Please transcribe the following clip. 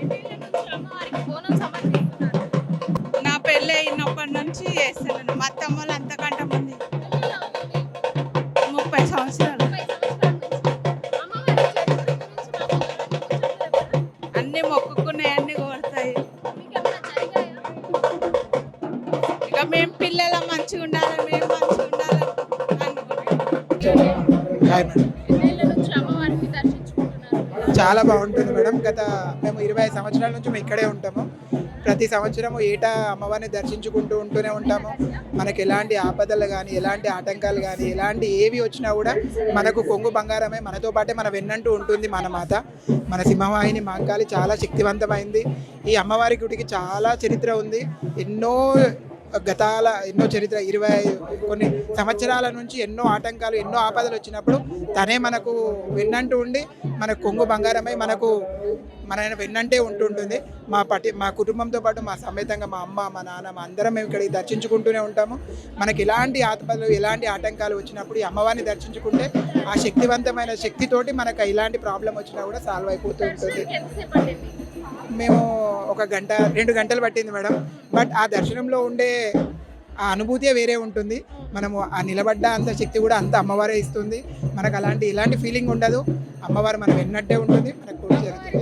ఎన్నేళ్ల నుంచి అమ్మవారికి బోనం సమర్పిస్తున్నారు? నా పెళ్ళి అయినప్పటి నుంచి చేస్తున్నాను. మా అత్తమ్మలు అంతకంటే ముందు ఎన్నేళ్ల అవుతుంది? 30 సంవత్సరాలు 30 సంవత్సరాల నుంచి. అమ్మవారి చరిత్ర గురించి మాకు రెండు ముచ్చట్లు చెప్పరా? అన్ని మొక్కుకున్నాయి, అన్ని కోరుతాయి. మీకేమైనా జరిగాయా? ఇక మేము పిల్లల మంచిగా ఉండాలి, మేము మంచిగా ఉండాలి అనుకుంటున్నాం. Hi madam. ఎన్నేళ్ల నుంచి అమ్మవారిని దర్శించుకుంటున్నారు? చాలా బాగుంటుంది మేడం. మేము 20 సంవత్సరాల నుంచి మేము ఇక్కడే ఉంటాము. ప్రతి సంవత్సరము ఏటా అమ్మవారిని ఉంటూనే ఉంటాము. మనకి ఎలాంటి ఆపదలు కానీ, ఎలాంటి ఆటంకాలు కానీ, ఎలాంటి ఏవి వచ్చినా కూడా మనకు కొంగు బంగారమే మనతో పాటే మన వెన్నంటూ ఉంటుంది మన మాత. మన సింహవాహిని మాంకాళి చాలా శక్తివంతమైంది. ఈ అమ్మవారి గుడికి చాలా చరిత్ర ఉంది. ఎన్నో చరిత్ర 20 కొన్ని సంవత్సరాల నుంచి ఎన్నో ఆటంకాలు, ఎన్నో ఆపదలు వచ్చినప్పుడు తనే మనకు వెన్నంటూ ఉండి మన కొంగు బంగారమై మన వెన్నంటే ఉంటుంటుంది. మా కుటుంబంతో పాటు మా సమేతంగా మా అమ్మ, మా నాన్న, మా అందరం మేము ఇక్కడికి దర్శించుకుంటూనే ఉంటాము. మనకి ఎలాంటి ఆపదలు, ఎలాంటి ఆటంకాలు వచ్చినప్పుడు ఈ అమ్మవారిని దర్శించుకుంటే ఆ శక్తివంతమైన శక్తితోటి మనకు ఎలాంటి ప్రాబ్లం వచ్చినా కూడా సాల్వ్ అయిపోతూ ఉంటుంది. ఎంతసేపు పట్టింది? మేము 1 గంట 2 గంటలు పట్టింది మేడం. బట్ ఆ దర్శనంలో ఉండే ఆ అనుభూతే వేరే ఉంటుంది. మనము ఆ నిలబడ్డ అంత శక్తి కూడా అంత అమ్మవారే ఇస్తుంది. మనకు ఎలాంటి ఫీలింగ్ ఉండదు. అమ్మవారు మనం విన్నట్టే ఉంటుంది. మనకు కూడా జరుగుతుంది.